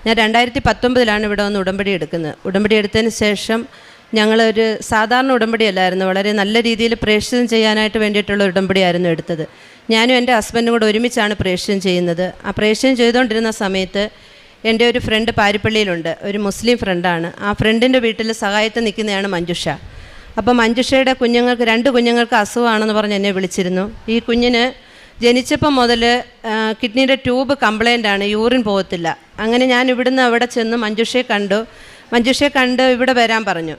ഞാൻ 2019 ഇവിടെ വന്ന് ഉടമ്പടി എടുക്കുന്നത്. ഉടമ്പടി എടുത്തതിന് ശേഷം ഞങ്ങളൊരു സാധാരണ ഉടമ്പടി അല്ലായിരുന്നു, വളരെ നല്ല രീതിയിൽ പ്രേക്ഷിതം ചെയ്യാനായിട്ട് വേണ്ടിയിട്ടുള്ള ഉടമ്പടിയായിരുന്നു എടുത്തത്. ഞാനും എൻ്റെ ഹസ്ബൻഡും കൂടെ ഒരുമിച്ചാണ് പ്രേക്ഷിതം ചെയ്യുന്നത്. ആ പ്രേക്ഷിതം ചെയ്തുകൊണ്ടിരുന്ന സമയത്ത് എൻ്റെ ഒരു ഫ്രണ്ട് പാരിപ്പള്ളിയിലുണ്ട്, ഒരു മുസ്ലിം ഫ്രണ്ടാണ്. ആ ഫ്രണ്ടിൻ്റെ വീട്ടിൽ സഹായത്തിന് നിൽക്കുന്നതാണ് മഞ്ജുഷ. അപ്പോൾ മഞ്ജുഷയുടെ കുഞ്ഞുങ്ങൾക്ക് 2 കുഞ്ഞുങ്ങൾക്ക് അസുഖമാണെന്ന് പറഞ്ഞ് എന്നെ വിളിച്ചിരുന്നു. ഈ കുഞ്ഞിന് ജനിച്ചപ്പം മുതൽ കിഡ്നിയുടെ ട്യൂബ് കംപ്ലൈൻ്റ് ആണ്, യൂറിൻ പോകത്തില്ല. അങ്ങനെ ഞാൻ ഇവിടുന്ന് അവിടെ ചെന്ന് മഞ്ജുഷയെ കണ്ട് ഇവിടെ വരാൻ പറഞ്ഞു.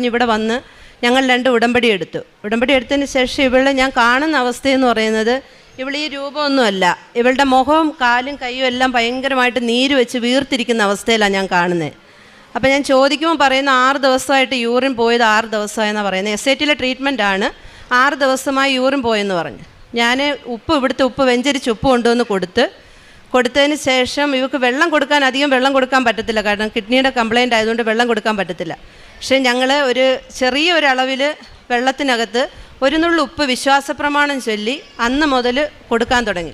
ഇവിടെ വന്ന് ഞങ്ങൾ 2 ഉടമ്പടി എടുത്തു. ഉടമ്പടി എടുത്തതിന് ശേഷം ഇവളെ ഞാൻ കാണുന്ന അവസ്ഥയെന്ന് പറയുന്നത്, ഇവൾ ഈ രൂപമൊന്നുമല്ല, ഇവളുടെ മുഖവും കാലും കൈയും എല്ലാം ഭയങ്കരമായിട്ട് നീര് വെച്ച് വീർത്തിരിക്കുന്ന അവസ്ഥയിലാണ് ഞാൻ കാണുന്നത്. അപ്പോൾ ഞാൻ ചോദിക്കുമ്പോൾ പറയുന്ന 6 ദിവസമായിട്ട് യൂറിൻ പോയത് 6 ദിവസമായെന്നാണ് പറയുന്നത്. SIT ട്രീറ്റ്മെൻറ്റാണ്, 6 ദിവസമായി യൂറിൻ പോയെന്ന് പറഞ്ഞു. ഞാൻ ഇവിടുത്തെ ഉപ്പ് വെഞ്ചരിച്ച് ഉപ്പ് കൊണ്ടുവന്ന് കൊടുത്തതിന് ശേഷം ഇവർക്ക് അധികം വെള്ളം കൊടുക്കാൻ പറ്റത്തില്ല, കാരണം കിഡ്നിയുടെ കംപ്ലൈൻ്റ് ആയതുകൊണ്ട് വെള്ളം കൊടുക്കാൻ പറ്റത്തില്ല. പക്ഷേ ഞങ്ങൾ ഒരു ചെറിയൊരളവിൽ വെള്ളത്തിനകത്ത് 1 നുള്ളു ഉപ്പ് വിശ്വാസപ്രമാണം ചൊല്ലി അന്ന് മുതൽ കൊടുക്കാൻ തുടങ്ങി.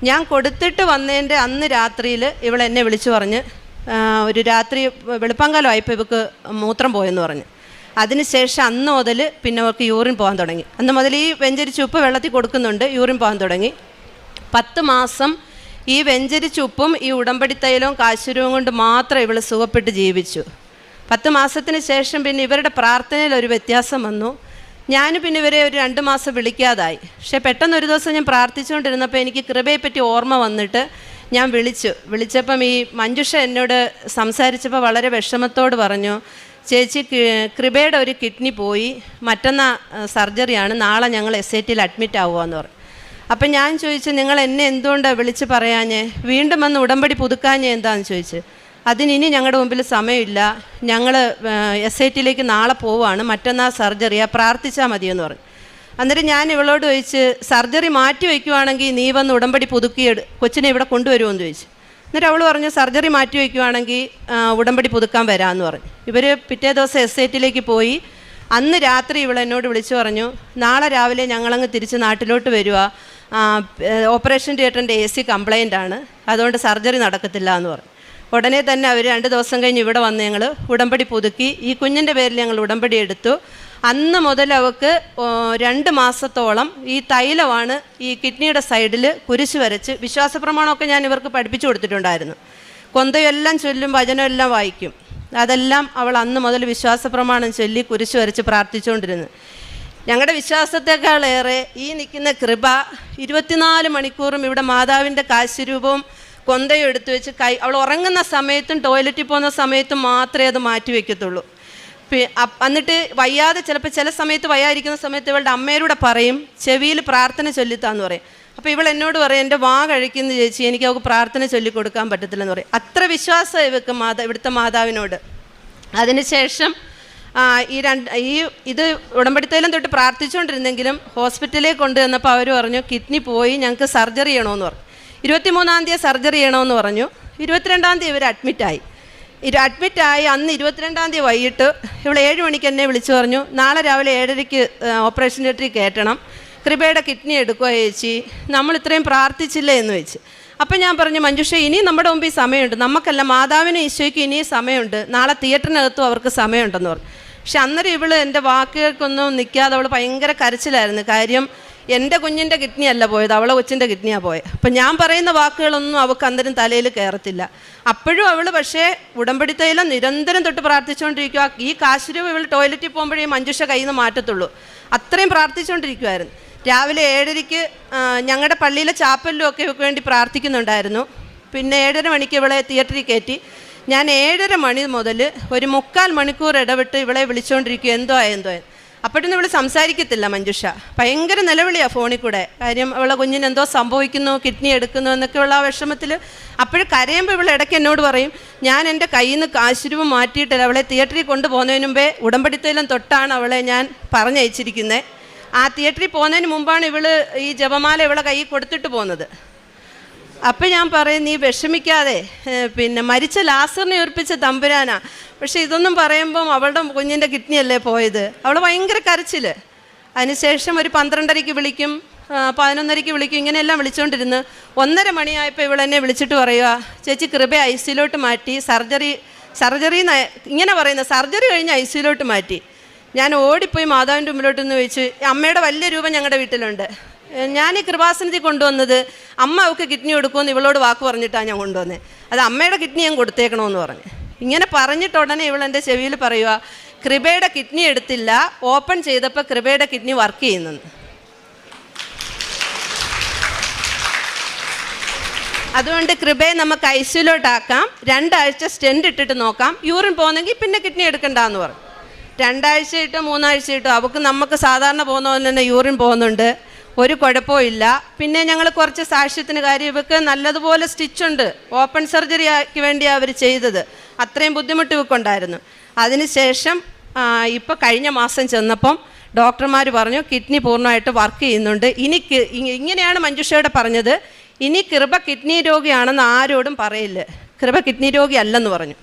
ഞാൻ കൊടുത്തിട്ട് വന്നതിൻ്റെ അന്ന് രാത്രിയിൽ ഇവളെന്നെ വിളിച്ചു പറഞ്ഞ്, ഒരു രാത്രി വെളുപ്പാങ്കാലമായപ്പോൾ ഇവൾക്ക് മൂത്രം പോയെന്ന് പറഞ്ഞു. അതിനുശേഷം അന്ന് മുതൽ പിന്നെ അവർക്ക് യൂറിൻ പോകാൻ തുടങ്ങി. അന്ന് മുതൽ ഈ വെഞ്ചരിച്ച ഉപ്പ് വെള്ളത്തിൽ കൊടുക്കുന്നുണ്ട്, യൂറിൻ പോകാൻ തുടങ്ങി. 10 മാസം ഈ വെഞ്ചരിച്ച ഉപ്പും ഈ ഉടമ്പടി തൈലവും കാശുരവും കൊണ്ട് മാത്രം ഇവൾ സുഖപ്പെട്ട് ജീവിച്ചു. 10 മാസത്തിന് ശേഷം പിന്നെ ഇവരുടെ പ്രാർത്ഥനയിൽ ഒരു വ്യത്യാസം വന്നു. ഞാൻ പിന്നെ ഇവരെ ഒരു 2 മാസം വിളിക്കാതായി. പക്ഷേ പെട്ടെന്ന് ഒരു ദിവസം ഞാൻ പ്രാർത്ഥിച്ചുകൊണ്ടിരുന്നപ്പോൾ എനിക്ക് കൃപയെപ്പറ്റി ഓർമ്മ വന്നിട്ട് ഞാൻ വിളിച്ചപ്പം ഈ മഞ്ജുഷ എന്നോട് സംസാരിച്ചപ്പോൾ വളരെ വിഷമത്തോട് പറഞ്ഞു, ചേച്ചി കൃപയുടെ ഒരു കിഡ്നി പോയി, മറ്റന്നാൾ സർജറിയാണ്, നാളെ ഞങ്ങൾ SIT അഡ്മിറ്റ് ആവുകയെന്ന് പറഞ്ഞു. അപ്പം ഞാൻ ചോദിച്ചു, നിങ്ങൾ എന്നെ എന്തുകൊണ്ടാണ് വിളിച്ച് പറയാഞ്ഞേ, വീണ്ടും വന്ന് ഉടമ്പടി പുതുക്കാഞ്ഞേ എന്താണെന്ന് ചോദിച്ചു. അതിനി ഞങ്ങളുടെ മുമ്പിൽ സമയമില്ല, ഞങ്ങൾ SIT നാളെ പോവുകയാണ്, മറ്റന്നാൾ സർജറിയാണ്, പ്രാർത്ഥിച്ചാൽ മതിയെന്ന് പറഞ്ഞു. അന്നേരം ഞാൻ ഇവളോട് ചോദിച്ച്, സർജറി മാറ്റി വയ്ക്കുവാണെങ്കിൽ നീ വന്ന് ഉടമ്പടി പുതുക്കി കൊച്ചിനെ ഇവിടെ കൊണ്ടുവരുമെന്ന് ചോദിച്ചു. എന്നിട്ട് അവൾ പറഞ്ഞു, സർജറി മാറ്റി വയ്ക്കുവാണെങ്കിൽ ഉടമ്പടി പുതുക്കാൻ വരാമെന്ന് പറഞ്ഞു. ഇവർ പിറ്റേ ദിവസം SIT പോയി. അന്ന് രാത്രി ഇവൾ എന്നോട് വിളിച്ചു പറഞ്ഞു, നാളെ രാവിലെ ഞങ്ങളങ്ങ് തിരിച്ച് നാട്ടിലോട്ട് വരിക, ഓപ്പറേഷൻ തിയേറ്ററിൻ്റെ AC കംപ്ലൈൻ്റ് ആണ്, അതുകൊണ്ട് സർജറി നടക്കത്തില്ല എന്ന് പറഞ്ഞു. ഉടനെ തന്നെ അവർ 2 ദിവസം കഴിഞ്ഞ് ഇവിടെ വന്ന് ഞങ്ങൾ ഉടമ്പടി പുതുക്കി. ഈ കുഞ്ഞിൻ്റെ പേരിൽ ഞങ്ങൾ ഉടമ്പടി എടുത്തു. അന്ന് മുതൽ അവൾക്ക് 2 മാസത്തോളം ഈ തൈലമാണ് ഈ കിഡ്നിയുടെ സൈഡിൽ കുരിശ് വരച്ച്, വിശ്വാസപ്രമാണമൊക്കെ ഞാൻ ഇവർക്ക് പഠിപ്പിച്ചു കൊടുത്തിട്ടുണ്ടായിരുന്നു. കൊന്തയെല്ലാം ചൊല്ലും, വചനമെല്ലാം വായിക്കും. അതെല്ലാം അവൾ അന്ന് മുതൽ വിശ്വാസപ്രമാണം ചൊല്ലി കുരിശ് വരച്ച് പ്രാർത്ഥിച്ചുകൊണ്ടിരുന്നു. ഞങ്ങളുടെ വിശ്വാസത്തെക്കാളേറെ ഈ നിൽക്കുന്ന കൃപ 24 മണിക്കൂറും ഇവിടെ മാതാവിൻ്റെ കാശുരൂപവും കൊന്തയും എടുത്തു വെച്ച് അവൾ ഉറങ്ങുന്ന സമയത്തും ടോയ്ലറ്റിൽ പോകുന്ന സമയത്തും മാത്രമേ അത് മാറ്റി വയ്ക്കത്തുള്ളൂ. എന്നിട്ട് വയ്യാതെ ചില സമയത്ത് വയ്യാതിരിക്കുന്ന സമയത്ത് ഇവളുടെ അമ്മയോട് പറയും, ചെവിയിൽ പ്രാർത്ഥന ചൊല്ലിത്താന്ന് പറയും. അപ്പോൾ ഇവൾ എന്നോട് പറയും, എൻ്റെ വാ കഴിക്കുന്ന ചേച്ചി, എനിക്ക് അവൾക്ക് പ്രാർത്ഥന ചൊല്ലിക്കൊടുക്കാൻ പറ്റത്തില്ലെന്ന് പറയും. അത്ര വിശ്വാസം ഇവൾക്ക് ഇവിടുത്തെ മാതാവിനോട്. അതിനുശേഷം ഇത് ഉടമ്പടിത്തൈലം തൊട്ട് പ്രാർത്ഥിച്ചുകൊണ്ടിരുന്നെങ്കിലും ഹോസ്പിറ്റലിലേക്ക് കൊണ്ടുവന്നപ്പോൾ അവർ പറഞ്ഞു, കിഡ്നി പോയി, ഞങ്ങൾക്ക് സർജറി ചെയ്യണമെന്ന് പറഞ്ഞു. 23-ാം തീയതി സർജറി ചെയ്യണമെന്ന് പറഞ്ഞു. 22-ാം തീയതി ഇവർ അഡ്മിറ്റായി. അന്ന് 22-ാം തീയതി വൈകിട്ട് ഇവൾ 7 മണിക്ക് എന്നെ വിളിച്ചു പറഞ്ഞു, നാളെ രാവിലെ 7:30 ഓപ്പറേഷൻ തിയേറ്ററിൽ കയറ്റണം, കൃപയുടെ കിഡ്നി എടുക്കുക ചേച്ചി, നമ്മൾ ഇത്രയും പ്രാർത്ഥിച്ചില്ലേ എന്ന് വെച്ച്. അപ്പം ഞാൻ പറഞ്ഞു, മഞ്ജുഷ ഇനി നമ്മുടെ മുമ്പിൽ സമയമുണ്ട്, നമുക്കല്ല മാതാവിനും ഈശോയ്ക്കും ഇനിയും സമയമുണ്ട്, നാളെ തിയേറ്ററിനകത്തും അവർക്ക് സമയമുണ്ടെന്ന് പറഞ്ഞു. പക്ഷെ അന്നേരം ഇവൾ എൻ്റെ വാക്കുകൾക്കൊന്നും നിൽക്കാതെ അവൾ ഭയങ്കര കരച്ചിലായിരുന്നു. കാര്യം എൻ്റെ കുഞ്ഞിൻ്റെ കിഡ്നി അല്ല പോയത്, അവളെ കൊച്ചിൻ്റെ കിഡ്നിയാണ് പോയത്. അപ്പം ഞാൻ പറയുന്ന വാക്കുകളൊന്നും അവൾക്ക് അന്നേരം തലയിൽ കയറത്തില്ല. അപ്പോഴും അവൾ പക്ഷേ ഉടമ്പടിത്തൈലം നിരന്തരം തൊട്ട് പ്രാർത്ഥിച്ചുകൊണ്ടിരിക്കുക. ഈ കാശുരൂപ ഇവൾ ടോയ്ലറ്റിൽ പോകുമ്പോഴേ മഞ്ജുഷ കയ്യിൽ നിന്ന് മാറ്റത്തുള്ളൂ, അത്രയും പ്രാർത്ഥിച്ചുകൊണ്ടിരിക്കുമായിരുന്നു. രാവിലെ 7:30 ഞങ്ങളുടെ പള്ളിയിലെ ചാപ്പലിലും ഒക്കെ ഇവൾക്ക് വേണ്ടി പ്രാർത്ഥിക്കുന്നുണ്ടായിരുന്നു. പിന്നെ 7:30 മണിക്ക് ഇവളെ തിയേറ്ററിൽ കയറ്റി. ഞാൻ 7:30 മണി മുതൽ ഒരു 3/4 മണിക്കൂർ ഇടവിട്ട് ഇവളെ വിളിച്ചുകൊണ്ടിരിക്കും, എന്തോ. അപ്പോഴൊന്നും ഇവൾ സംസാരിക്കത്തില്ല മഞ്ജുഷ. ഭയങ്കര നിലവിളിയാണ് ഫോണിൽ കൂടെ. കാര്യം അവളെ കുഞ്ഞിന് എന്തോ സംഭവിക്കുന്നു, കിഡ്നി എടുക്കുന്നു എന്നൊക്കെയുള്ള ആ വിഷമത്തിൽ. അപ്പോഴും കരയുമ്പോൾ ഇവൾ ഇടയ്ക്ക് എന്നോട് പറയും, ഞാൻ എൻ്റെ കയ്യിൽ നിന്ന് കാശുരൂപ മാറ്റിയിട്ടില്ല, അവളെ തിയേറ്ററിൽ കൊണ്ടുപോകുന്നതിന് മുമ്പേ ഉടമ്പടിത്തൈലം തൊട്ടാണ് അവളെ ഞാൻ പറഞ്ഞയച്ചിരിക്കുന്നത്. ആ തിയേറ്ററിൽ പോകുന്നതിന് മുമ്പാണ് ഈ ജപമാല ഇവളെ കയ്യിൽ കൊടുത്തിട്ട് പോകുന്നത്. അപ്പം ഞാൻ പറയും, നീ വിഷമിക്കാതെ, പിന്നെ മരിച്ച ലാസറിനെ ഉയർപ്പിച്ച തമ്പുരാനാ. പക്ഷെ ഇതൊന്നും പറയുമ്പം അവളുടെ കുഞ്ഞിൻ്റെ കിഡ്നി അല്ലേ പോയത്. അവൾ ഭയങ്കര കരച്ചിൽ. അതിനുശേഷം ഒരു 12:30 വിളിക്കും, 11:30 വിളിക്കും, ഇങ്ങനെയെല്ലാം വിളിച്ചുകൊണ്ടിരുന്ന് 1:30 മണിയായപ്പോൾ ഇവളെന്നെ വിളിച്ചിട്ട് പറയുക, ചേച്ചി കൃപ ഐസിയിലോട്ട് മാറ്റി, സർജറി ഇങ്ങനെ പറയുന്നത്, സർജറി കഴിഞ്ഞ് ഐസിയിലോട്ട് മാറ്റി. ഞാൻ ഓടിപ്പോയി മാതാവിൻ്റെ മുമ്പിലോട്ടെന്ന് ചോദിച്ചു, അമ്മയുടെ വലിയ രൂപം ഞങ്ങളുടെ വീട്ടിലുണ്ട്, ഞാൻ ഈ കൃപാസനത്തിൽ കൊണ്ടുവന്നത് അമ്മ അവൾക്ക് കിഡ്നി കൊടുക്കുമെന്ന് ഇവളോട് വാക്ക് പറഞ്ഞിട്ടാണ് ഞാൻ കൊണ്ടുവന്നത്, അത് അമ്മയുടെ കിഡ്നി ഞാൻ കൊടുത്തേക്കണമെന്ന് പറഞ്ഞു. ഇങ്ങനെ പറഞ്ഞിട്ട് ഉടനെ ഇവളെൻ്റെ ചെവിയിൽ പറയുക, കൃപയുടെ കിഡ്നി എടുത്തില്ല, ഓപ്പൺ ചെയ്തപ്പോൾ കൃപയുടെ കിഡ്നി വർക്ക് ചെയ്യുന്നെന്ന്. അതുകൊണ്ട് കൃപയെ നമുക്ക് ഐസിയിലോട്ടാക്കാം, 2 ആഴ്ച സ്റ്റെൻറ്റ് ഇട്ടിട്ട് നോക്കാം, യൂറിൻ പോകുന്നെങ്കിൽ പിന്നെ കിഡ്നി എടുക്കണ്ടെന്ന് പറഞ്ഞു. 2 ആഴ്ച ഇട്ടോ 3 ആഴ്ച ഇട്ടോ അവൾക്ക് നമുക്ക് സാധാരണ പോകുന്ന പോലെ തന്നെ യൂറിൻ പോകുന്നുണ്ട്, ഒരു കുഴപ്പമില്ല. പിന്നെ ഞങ്ങൾ കുറച്ച് സാക്ഷ്യത്തിന് കാര്യം, ഇവർക്ക് നല്ലതുപോലെ സ്റ്റിച്ചുണ്ട്, ഓപ്പൺ സർജറിക്ക് വേണ്ടിയാണ് അവർ ചെയ്തത്, അത്രയും ബുദ്ധിമുട്ട് ഇവക്കുണ്ടായിരുന്നു. അതിനുശേഷം ഇപ്പോൾ കഴിഞ്ഞ മാസം ചെന്നപ്പം ഡോക്ടർമാർ പറഞ്ഞു കിഡ്നി പൂർണ്ണമായിട്ട് വർക്ക് ചെയ്യുന്നുണ്ട്. ഇങ്ങനെയാണ് മഞ്ജുഷയോടെ പറഞ്ഞത്, ഇനി കൃപ കിഡ്നി രോഗിയാണെന്ന് ആരോടും പറയില്ല, കൃപ കിഡ്നി രോഗി അല്ലെന്ന് പറഞ്ഞു.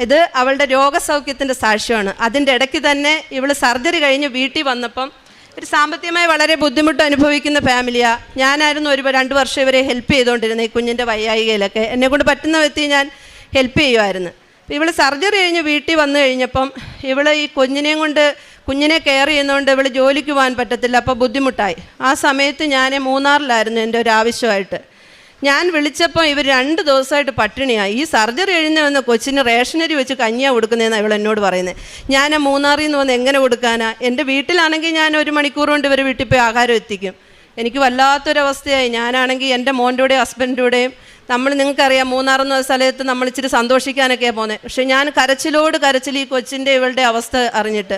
ഇത് അവളുടെ രോഗസൗഖ്യത്തിൻ്റെ സാക്ഷ്യമാണ്. അതിൻ്റെ ഇടയ്ക്ക് തന്നെ ഇവൾ സർജറി കഴിഞ്ഞ് വീട്ടിൽ വന്നപ്പം ഒരു സാമ്പത്തികമായി വളരെ ബുദ്ധിമുട്ട് അനുഭവിക്കുന്ന ഫാമിലിയാണ്. ഞാനായിരുന്നു 2 വർഷം ഇവരെ ഹെൽപ്പ് ചെയ്തുകൊണ്ടിരുന്നത്, ഈ കുഞ്ഞിൻ്റെ വയ്യായികയിലൊക്കെ എന്നെക്കൊണ്ട് പറ്റുന്ന വ്യക്തി ഞാൻ ഹെൽപ്പ് ചെയ്യുമായിരുന്നു. ഇവൾ സർജറി കഴിഞ്ഞ് വീട്ടിൽ വന്നു കഴിഞ്ഞപ്പം ഇവൾ ഈ കുഞ്ഞിനെ കെയർ ചെയ്യുന്നതുകൊണ്ട് ഇവൾ ജോലിക്ക് പോകാൻ പറ്റത്തില്ല, അപ്പോൾ ബുദ്ധിമുട്ടായി. ആ സമയത്ത് ഞാൻ മൂന്നാറിലായിരുന്നു എൻ്റെ ഒരു ആവശ്യമായിട്ട്. ഞാൻ വിളിച്ചപ്പോൾ ഇവർ 2 ദിവസമായിട്ട് പട്ടിണിയായി. ഈ സർജറി കഴിഞ്ഞ് വന്ന കൊച്ചിന് റേഷനരി വെച്ച് കഞ്ഞിയാണ് കൊടുക്കുന്നതെന്നാണ് ഇവൾ എന്നോട് പറയുന്നത്. ഞാൻ മൂന്നാറിൽ നിന്ന് വന്ന് എങ്ങനെ കൊടുക്കാനാ? എൻ്റെ വീട്ടിലാണെങ്കിൽ ഞാൻ 1 മണിക്കൂർ കൊണ്ട് ഇവർ വീട്ടിൽ പോയി ആഹാരം എത്തിക്കും. എനിക്ക് വല്ലാത്തൊരവസ്ഥയായി. ഞാനാണെങ്കിൽ എൻ്റെ മോൻ്റെയും ഹസ്ബൻഡിൻ്റെയും നിങ്ങൾക്കറിയാം, മൂന്നാറെന്ന സ്ഥലത്ത് നമ്മൾ ഇച്ചിരി സന്തോഷിക്കാനൊക്കെയാണ് പോകുന്നത്. പക്ഷേ ഞാൻ കരച്ചിൽ ഈ കൊച്ചിൻ്റെ ഇവളുടെ അവസ്ഥ അറിഞ്ഞിട്ട്.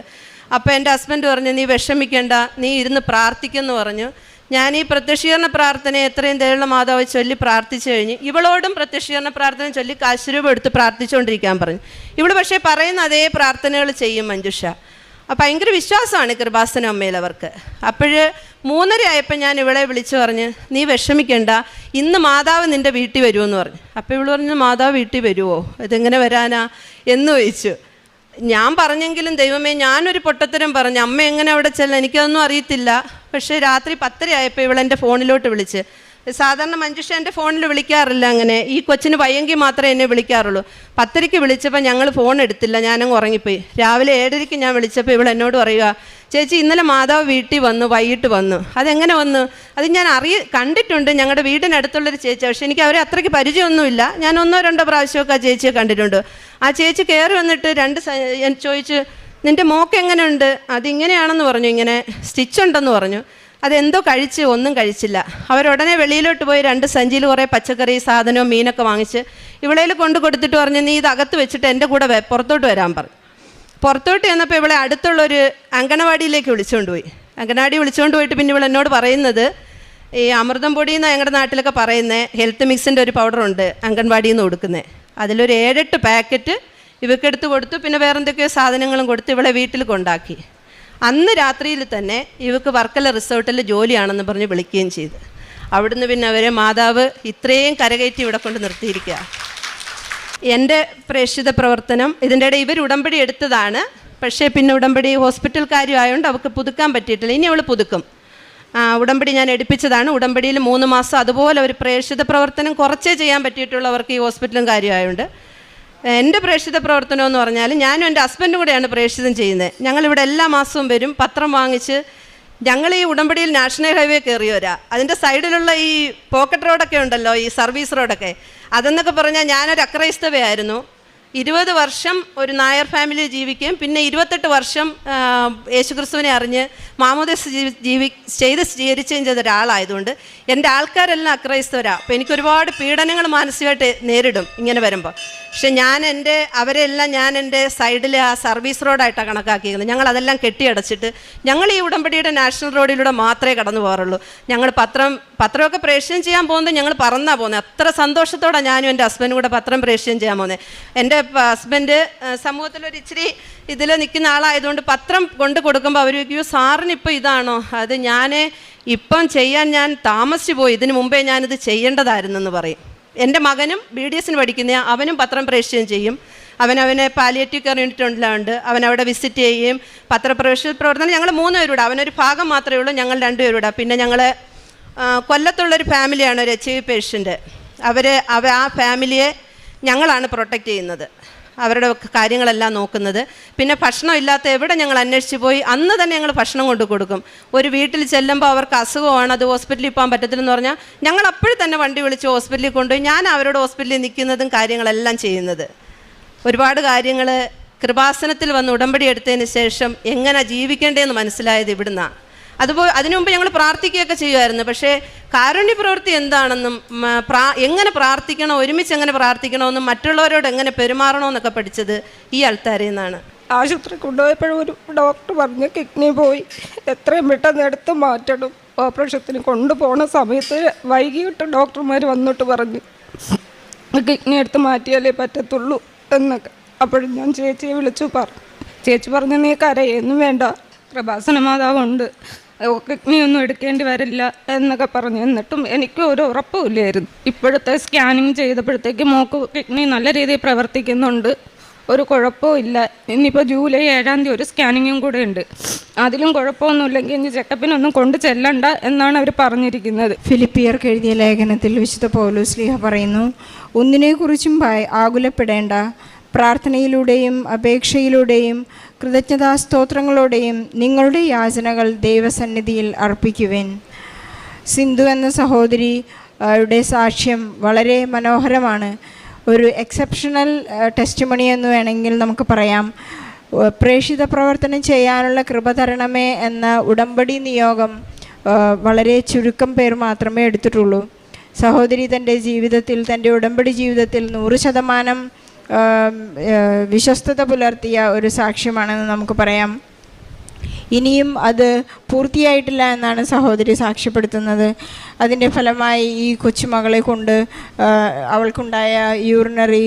അപ്പോൾ എൻ്റെ ഹസ്ബൻഡ് പറഞ്ഞു, നീ വിഷമിക്കേണ്ട, നീ ഇരുന്ന് പ്രാർത്ഥിക്കുമെന്ന് പറഞ്ഞു. ഞാൻ ഈ പ്രത്യക്ഷീകരണ പ്രാർത്ഥന എത്രയും ദയുള്ള മാതാവ് ചൊല്ലി പ്രാർത്ഥിച്ചു കഴിഞ്ഞ് ഇവളോടും പ്രത്യക്ഷീകരണ പ്രാർത്ഥന ചൊല്ലി കാശ് രൂപ എടുത്ത് പ്രാർത്ഥിച്ചുകൊണ്ടിരിക്കാൻ പറഞ്ഞു. ഇവൾ പക്ഷേ പറയുന്ന അതേ പ്രാർത്ഥനകൾ ചെയ്യും മഞ്ജുഷ. ഭയങ്കര വിശ്വാസമാണ് കൃപാസന അമ്മയിൽ അവർക്ക്. 3:30 ആയപ്പോൾ ഞാൻ ഇവളെ വിളിച്ചു പറഞ്ഞ്, നീ വിഷമിക്കണ്ട, ഇന്ന് മാതാവ് നിൻ്റെ വീട്ടിൽ വരുമെന്ന് പറഞ്ഞു. അപ്പോൾ ഇവൾ പറഞ്ഞു, മാതാവ് വീട്ടിൽ വരുമോ, ഇതെങ്ങനെ വരാനാ എന്ന് ചോദിച്ചു. ഞാൻ പറഞ്ഞെങ്കിലും ദൈവമേ, ഞാനൊരു പൊട്ടത്തരം പറഞ്ഞു, അമ്മ എങ്ങനെ അവിടെ ചെല്ലാം, എനിക്കതൊന്നും അറിയത്തില്ല. പക്ഷേ രാത്രി 10:30 ആയപ്പോൾ ഇവളെൻ്റെ ഫോണിലോട്ട് വിളിച്ച്. സാധാരണ മഞ്ജുഷ എൻ്റെ ഫോണിൽ വിളിക്കാറില്ല, അങ്ങനെ ഈ കൊച്ചിന് വയ്യെങ്കിൽ മാത്രമേ എന്നെ വിളിക്കാറുള്ളൂ. 10:30 വിളിച്ചപ്പോൾ ഞങ്ങൾ ഫോൺ എടുത്തില്ല, ഞാനങ്ങ് ഉറങ്ങിപ്പോയി. രാവിലെ 7:30 ഞാൻ വിളിച്ചപ്പോൾ ഇവൾ എന്നോട് പറയുക, ചേച്ചി ഇന്നലെ മാതാവ് വീട്ടിൽ വന്നു, വൈകിട്ട് വന്നു. അതെങ്ങനെ വന്നു? അത് ഞാൻ കണ്ടിട്ടുണ്ട്, ഞങ്ങളുടെ വീടിനടുത്തുള്ളൊരു ചേച്ചി, പക്ഷേ എനിക്ക് അവരെ അത്രയ്ക്ക് പരിചയമൊന്നുമില്ല. ഞാൻ 1-2 പ്രാവശ്യമൊക്കെ ആ ചേച്ചിയെ കണ്ടിട്ടുണ്ട്. ആ ചേച്ചി കയറി വന്നിട്ട് ചോദിച്ചു, നിൻ്റെ മോക്ക് എങ്ങനെയുണ്ട്? അതിങ്ങനെയാണെന്ന് പറഞ്ഞു, ഇങ്ങനെ സ്റ്റിച്ചുണ്ടെന്ന് പറഞ്ഞു. അതെന്തോ കഴിച്ച് ഒന്നും കഴിച്ചില്ല. അവരുടനെ വെളിയിലോട്ട് പോയി 2 സഞ്ചിയിൽ കുറേ പച്ചക്കറി സാധനവും മീനൊക്കെ വാങ്ങിച്ച് ഇവളേൽ കൊണ്ട് കൊടുത്തിട്ട് പറഞ്ഞു, നീ ഇത് അകത്ത് വെച്ചിട്ട് എൻ്റെ കൂടെ പുറത്തോട്ട് വരാൻ പറഞ്ഞു. പുറത്തോട്ട് ചെന്നപ്പോൾ ഇവളെ അടുത്തുള്ളൊരു അങ്കണവാടിയിലേക്ക് വിളിച്ചുകൊണ്ട് പോയി. അങ്കണവാടി വിളിച്ചുകൊണ്ട് പോയിട്ട് പിന്നെ ഇവൾ എന്നോട് പറയുന്നത്, ഈ അമൃതം പൊടി എന്ന് ഞങ്ങളുടെ നാട്ടിലൊക്കെ പറയുന്നത് ഹെൽത്ത് മിക്സിൻ്റെ ഒരു പൗഡറുണ്ട് അങ്കണവാടിയിൽ നിന്ന് കൊടുക്കുന്നത്. അതിലൊരു 7-8 പാക്കറ്റ് ഇവക്കെടുത്ത് കൊടുത്തു. പിന്നെ വേറെ എന്തൊക്കെയോ സാധനങ്ങളും കൊടുത്ത് ഇവളെ വീട്ടിൽ കൊണ്ടാക്കി. അന്ന് രാത്രിയിൽ തന്നെ ഇവക്ക് വർക്കല റിസോർട്ടിൽ ജോലിയാണെന്ന് പറഞ്ഞ് വിളിക്കുകയും ചെയ്തു. അവിടുന്ന് പിന്നെ അവരെ മാതാവ് ഇത്രയും കരകയറ്റി ഇവിടെ കൊണ്ട് നിർത്തിയിരിക്കുക. എൻ്റെ പ്രേക്ഷിത പ്രവർത്തനം ഇതിൻ്റെ ഇടയിൽ ഇവർ ഉടമ്പടി എടുത്തതാണ്. പക്ഷേ പിന്നെ ഉടമ്പടി ഹോസ്പിറ്റൽ കാര്യമായതുകൊണ്ട് അവൾക്ക് പുതുക്കാൻ പറ്റിയിട്ടില്ല. ഇനി അവൾ പുതുക്കും. ഉടമ്പടി ഞാൻ എടുപ്പിച്ചതാണ്. ഉടമ്പടിയിൽ 3 മാസം അതുപോലെ ഒരു പ്രേക്ഷിത പ്രവർത്തനം കുറച്ചേ ചെയ്യാൻ പറ്റിയിട്ടുള്ളവർക്ക് ഈ ഹോസ്പിറ്റലും കാര്യമായതുകൊണ്ട്. എൻ്റെ പ്രേക്ഷിത പ്രവർത്തനം എന്ന് പറഞ്ഞാൽ ഞാനും എൻ്റെ ഹസ്ബൻഡും കൂടെയാണ് പ്രേക്ഷിതം ചെയ്യുന്നത്. ഞങ്ങളിവിടെ എല്ലാ മാസവും വരും, പത്രം വാങ്ങിച്ച്. ഞങ്ങൾ ഈ ഉടമ്പടിയിൽ നാഷണൽ ഹൈവേ കയറിയവരാ. അതിൻ്റെ സൈഡിലുള്ള ഈ പോക്കറ്റ് റോഡൊക്കെ ഉണ്ടല്ലോ, ഈ സർവീസ് റോഡൊക്കെ, അതെന്നൊക്കെ പറഞ്ഞാൽ ഞാനൊരു അക്രൈസ്തവയായിരുന്നു. 20 വർഷം ഒരു നായർ ഫാമിലി ജീവിക്കുകയും പിന്നെ 28 വർഷം യേശുക്രിസ്തുവിനെ അറിഞ്ഞ് മാമോദിസ സ്വീകരിക്കുകയും ചെയ്ത ഒരാളായതുകൊണ്ട് എൻ്റെ ആൾക്കാരെല്ലാം അക്രൈസ്തവരാണ്. അപ്പോൾ എനിക്കൊരുപാട് പീഡനങ്ങൾ മാനസികമായിട്ട് നേരിടും ഇങ്ങനെ വരുമ്പോൾ. പക്ഷെ അവരെല്ലാം ഞാൻ എൻ്റെ സൈഡിൽ ആ സർവീസ് റോഡായിട്ടാണ് കണക്കാക്കിയിരുന്നത്. ഞങ്ങളതെല്ലാം കെട്ടിയടച്ചിട്ട് ഞങ്ങൾ ഈ ഉടമ്പടിയുടെ നാഷണൽ റോഡിലൂടെ മാത്രമേ കടന്നു പോകാറുള്ളൂ. ഞങ്ങൾ പത്രമൊക്കെ പ്രേക്ഷണം ചെയ്യാൻ പോകുന്നത് ഞങ്ങൾ പറന്നാണ് പോകുന്നത്. അത്ര സന്തോഷത്തോടെ ഞാനും എൻ്റെ ഹസ്ബൻഡും കൂടെ പത്രം പ്രേക്ഷണം ചെയ്യാൻ പോകുന്നത്. എൻ്റെ ഹസ്ബൻഡ് സമൂഹത്തിലൊരു ഇച്ചിരി ഇതിൽ നിൽക്കുന്ന ആളായതുകൊണ്ട് പത്രം കൊണ്ട് കൊടുക്കുമ്പോൾ അവർ ചോദിക്കും, സാറിന് ഇപ്പോൾ ഇതാണോ? അത് ഇപ്പം ചെയ്യാൻ ഞാൻ താമസിച്ചു പോയി, ഇതിന് മുമ്പേ ഞാനിത് ചെയ്യേണ്ടതായിരുന്നെന്ന് പറയും. എൻ്റെ മകനും BDSന് പഠിക്കുന്ന, അവനും പത്രം പ്രേക്ഷിക്കുകയും ചെയ്യും. അവനെ പാലിയേറ്റീവ് കെയർ യൂണിറ്റുണ്ട്, അവനവിടെ വിസിറ്റ് ചെയ്യുകയും പത്രപ്രവേശന പ്രവർത്തനം ഞങ്ങൾ 3 പേരൂടെ, അവനൊരു ഭാഗം മാത്രമേ ഉള്ളൂ, ഞങ്ങൾ 2 പേരൂടെ. പിന്നെ ഞങ്ങൾ കൊല്ലത്തുള്ളൊരു ഫാമിലിയാണ്, ഒരു HIV പേഷ്യൻ്റ്. ആ ഫാമിലിയെ ഞങ്ങളാണ് പ്രൊട്ടക്റ്റ് ചെയ്യുന്നത്, അവരുടെ കാര്യങ്ങളെല്ലാം നോക്കുന്നത്. പിന്നെ ഭക്ഷണം ഇല്ലാത്ത എവിടെ ഞങ്ങൾ അന്വേഷിച്ച് പോയി അന്ന് തന്നെ ഞങ്ങൾ ഭക്ഷണം കൊണ്ട് കൊടുക്കും. ഒരു വീട്ടിൽ ചെല്ലുമ്പോൾ അവർക്ക് അസുഖമാണ്, അത് ഹോസ്പിറ്റലിൽ പോകാൻ പറ്റത്തില്ലെന്ന് പറഞ്ഞാൽ ഞങ്ങൾ അപ്പോഴും തന്നെ വണ്ടി വിളിച്ച് ഹോസ്പിറ്റലിൽ കൊണ്ടുപോയി ഞാൻ അവരോട് ഹോസ്പിറ്റലിൽ നിൽക്കുന്നതും കാര്യങ്ങളെല്ലാം ചെയ്യുന്നത്. ഒരുപാട് കാര്യങ്ങൾ കൃപാസനത്തിൽ വന്ന് ഉടമ്പടി എടുത്തതിന് ശേഷം എങ്ങനെ ജീവിക്കേണ്ടതെന്ന് മനസ്സിലായത് ഇവിടുന്നാണ്. അതുപോലെ അതിനു മുമ്പ് ഞങ്ങൾ പ്രാർത്ഥിക്കുകയൊക്കെ ചെയ്യുമായിരുന്നു. പക്ഷേ കാരുണ്യ പ്രവൃത്തി എന്താണെന്നും എങ്ങനെ പ്രാർത്ഥിക്കണം, ഒരുമിച്ച് എങ്ങനെ പ്രാർത്ഥിക്കണമെന്നും മറ്റുള്ളവരോട് എങ്ങനെ പെരുമാറണമെന്നൊക്കെ പഠിച്ചത് ഈ അൾത്താരയിൽ നിന്നാണ്. ആശുപത്രി കൊണ്ടുപോയപ്പോഴും ഒരു ഡോക്ടർ പറഞ്ഞു കിഡ്നി പോയി, എത്രയും പെട്ടെന്ന് എടുത്ത് മാറ്റണം. ഓപ്പറേഷത്തിന് കൊണ്ടുപോകുന്ന സമയത്ത് വൈകിട്ട് ഡോക്ടർമാർ വന്നിട്ട് പറഞ്ഞു കിഡ്നി എടുത്ത് മാറ്റിയാലേ പറ്റത്തുള്ളൂ എന്നൊക്കെ. അപ്പോഴും ഞാൻ ചേച്ചിയെ വിളിച്ചു പറഞ്ഞു. ചേച്ചി പറഞ്ഞു നീ കരയൊന്നും വേണ്ട, കൃപാസന മാതാവുണ്ട്, കിഡ്നി ഒന്നും എടുക്കേണ്ടി വരില്ല എന്നൊക്കെ പറഞ്ഞു. എന്നിട്ടും എനിക്ക് ഒരു ഉറപ്പുമില്ലായിരുന്നു. ഇപ്പോഴത്തെ സ്കാനിങ് ചെയ്തപ്പോഴത്തേക്ക് മോക്ക് കിഡ്നി നല്ല രീതിയിൽ പ്രവർത്തിക്കുന്നുണ്ട്, ഒരു കുഴപ്പവും ഇല്ല. ഇനിയിപ്പോൾ ജൂലൈ 7-ാം തീയതി ഒരു സ്കാനിങ്ങും കൂടെ ഉണ്ട്, അതിലും കുഴപ്പമൊന്നുമില്ലെങ്കിൽ ഇനി ചെക്കപ്പിനൊന്നും കൊണ്ട് ചെല്ലണ്ട എന്നാണ് അവർ പറഞ്ഞിരിക്കുന്നത്. ഫിലിപ്പിയർക്ക് എഴുതിയ ലേഖനത്തിൽ വിശുദ്ധ പൗലോസ്ലീഹ പറയുന്നു, ഒന്നിനെക്കുറിച്ചും ആകുലപ്പെടേണ്ട, പ്രാർത്ഥനയിലൂടെയും അപേക്ഷയിലൂടെയും കൃതജ്ഞതാസ്തോത്രങ്ങളോടെയും നിങ്ങളുടെ യാചനകൾ ദൈവസന്നിധിയിൽ അർപ്പിക്കുവിൻ. സിന്ധു എന്ന സഹോദരിയുടെ സാക്ഷ്യം വളരെ മനോഹരമാണ്. ഒരു എക്സെപ്ഷണൽ ടെസ്റ്റിമണി എന്ന് വേണമെങ്കിൽ നമുക്ക് പറയാം. പ്രേക്ഷിത പ്രവർത്തനം ചെയ്യാനുള്ള കൃപ തരണമേ എന്ന ഉടമ്പടി നിയോഗം വളരെ ചുരുക്കം പേർ മാത്രമേ എടുത്തിട്ടുള്ളൂ. സഹോദരി തൻ്റെ ജീവിതത്തിൽ, തൻ്റെ ഉടമ്പടി ജീവിതത്തിൽ 100% വിശ്വസ്തത പുലർത്തിയ ഒരു സാക്ഷ്യമാണെന്ന് നമുക്ക് പറയാം. ഇനിയും അത് പൂർത്തിയായിട്ടില്ല എന്നാണ് സഹോദരി സാക്ഷ്യപ്പെടുത്തുന്നത്. അതിൻ്റെ ഫലമായി ഈ കൊച്ചുമകളെ കൊണ്ട് അവൾക്കുണ്ടായ യൂറിനറി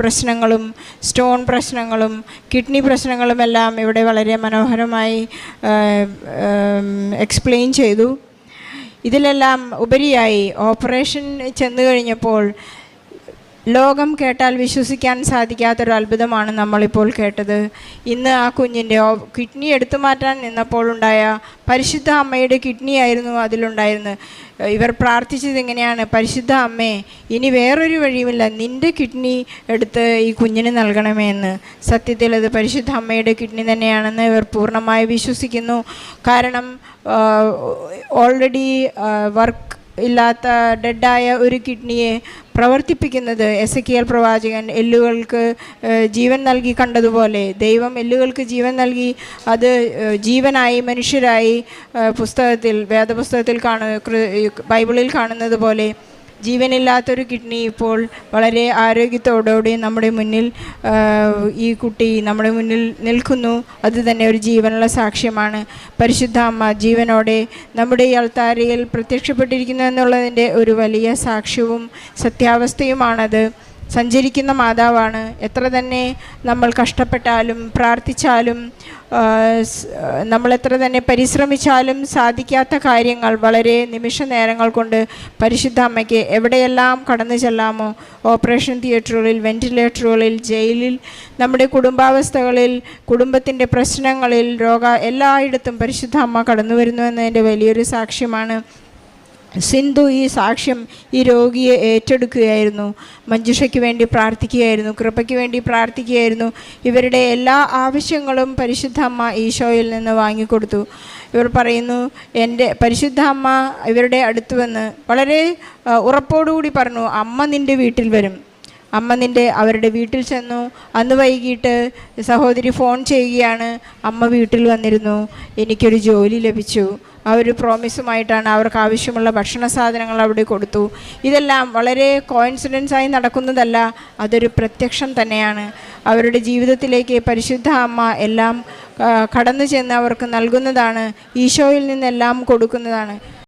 പ്രശ്നങ്ങളും സ്റ്റോൺ പ്രശ്നങ്ങളും കിഡ്നി പ്രശ്നങ്ങളുമെല്ലാം ഇവിടെ വളരെ മനോഹരമായി എക്സ്പ്ലെയിൻ ചെയ്തു. ഇതിലെല്ലാം ഉപരിയായി ഓപ്പറേഷൻ ചെന്നു കഴിഞ്ഞപ്പോൾ ലോകം കേട്ടാൽ വിശ്വസിക്കാൻ സാധിക്കാത്തൊരു അത്ഭുതമാണ് നമ്മളിപ്പോൾ കേട്ടത്. ഇന്ന് ആ കുഞ്ഞിൻ്റെ കിഡ്നി എടുത്തു മാറ്റാൻ നിന്നപ്പോഴുണ്ടായ പരിശുദ്ധ അമ്മയുടെ കിഡ്നി ആയിരുന്നു അതിലുണ്ടായിരുന്നത്. ഇവർ പ്രാർത്ഥിച്ചത് എങ്ങനെയാണ്, പരിശുദ്ധ അമ്മേ ഇനി വേറൊരു വഴിയുമില്ല, നിൻ്റെ കിഡ്നി എടുത്ത് ഈ കുഞ്ഞിന് നൽകണമേ എന്ന്. സത്യത്തിൽ അത് പരിശുദ്ധ അമ്മയുടെ കിഡ്നി തന്നെയാണെന്ന് ഇവർ പൂർണ്ണമായി വിശ്വസിക്കുന്നു. കാരണം ഓൾറെഡി വർക്ക് ഇല്ലാത്ത ഡെഡായ ഒരു കിഡ്നിയെ പ്രവർത്തിപ്പിക്കുന്നത് എസെക്കിയേൽ പ്രവാചകൻ എല്ലുകൾക്ക് ജീവൻ നൽകി കണ്ടതുപോലെ ദൈവം എല്ലുകൾക്ക് ജീവൻ നൽകി അത് ജീവനായി മനുഷ്യരായി വേദപുസ്തകത്തിൽ ബൈബിളിൽ കാണുന്നത് പോലെ ജീവനില്ലാത്തൊരു കിഡ്നി ഇപ്പോൾ വളരെ ആരോഗ്യത്തോടുകൂടി നമ്മുടെ മുന്നിൽ ഈ കുട്ടി നമ്മുടെ മുന്നിൽ നിൽക്കുന്നു. അത് തന്നെ ഒരു ജീവനുള്ള സാക്ഷ്യമാണ്. പരിശുദ്ധ അമ്മ ജീവനോടെ നമ്മുടെ ഈ അൾത്താരയിൽ പ്രത്യക്ഷപ്പെട്ടിരിക്കുന്നു എന്നുള്ളതിൻ്റെ ഒരു വലിയ സാക്ഷ്യവും സത്യാവസ്ഥയുമാണത്. സഞ്ചരിക്കുന്ന മാതാവാണ്. എത്ര തന്നെ നമ്മൾ കഷ്ടപ്പെട്ടാലും പ്രാർത്ഥിച്ചാലും നമ്മളെത്ര തന്നെ പരിശ്രമിച്ചാലും സാധിക്കാത്ത കാര്യങ്ങൾ വളരെ നിമിഷ നേരങ്ങൾ കൊണ്ട് പരിശുദ്ധ അമ്മയ്ക്ക് എവിടെയെല്ലാം കടന്നു ചെല്ലാമോ, ഓപ്പറേഷൻ തിയേറ്ററുകളിൽ, വെന്റിലേറ്ററുകളിൽ, ജയിലിൽ, നമ്മുടെ കുടുംബാവസ്ഥകളിൽ, കുടുംബത്തിൻ്റെ പ്രശ്നങ്ങളിൽ, എല്ലായിടത്തും പരിശുദ്ധ അമ്മ കടന്നു വരുന്നു എന്നതിൻ്റെ വലിയൊരു സാക്ഷ്യമാണ്. സിന്ധു ഈ സാക്ഷ്യം ഈ രോഗിയെ ഏറ്റെടുക്കുകയായിരുന്നു. മഞ്ജുഷയ്ക്ക് വേണ്ടി പ്രാർത്ഥിക്കുകയായിരുന്നു, കൃപയ്ക്ക് വേണ്ടി പ്രാർത്ഥിക്കുകയായിരുന്നു. ഇവരുടെ എല്ലാ ആവശ്യങ്ങളും പരിശുദ്ധ അമ്മ ഈശോയിൽ നിന്ന് വാങ്ങിക്കൊടുത്തു. ഇവർ പറയുന്നു, എൻ്റെ പരിശുദ്ധ അമ്മ ഇവരുടെ അടുത്ത് വന്ന് വളരെ ഉറപ്പോടുകൂടി പറഞ്ഞു, അമ്മ നിൻ്റെ വീട്ടിൽ വരും. അവരുടെ വീട്ടിൽ ചെന്നു. അന്ന് വൈകിട്ട് സഹോദരി ഫോൺ ചെയ്യുകയാണ്, അമ്മ വീട്ടിൽ വന്നിരുന്നു, എനിക്കൊരു ജോലി ലഭിച്ചു. ആ ഒരു പ്രോമിസുമായിട്ടാണ് അവർക്ക് ആവശ്യമുള്ള ഭക്ഷണ സാധനങ്ങൾ അവിടെ കൊടുത്തു. ഇതെല്ലാം വളരെ കോയിൻസിഡൻസായി നടക്കുന്നതല്ല, അതൊരു പ്രത്യക്ഷം തന്നെയാണ്. അവരുടെ ജീവിതത്തിലേക്ക് പരിശുദ്ധ അമ്മ എല്ലാം കടന്നു ചെന്ന് അവർക്ക് നൽകുന്നതാണ്, ഈശോയിൽ നിന്നെല്ലാം കൊടുക്കുന്നതാണ്.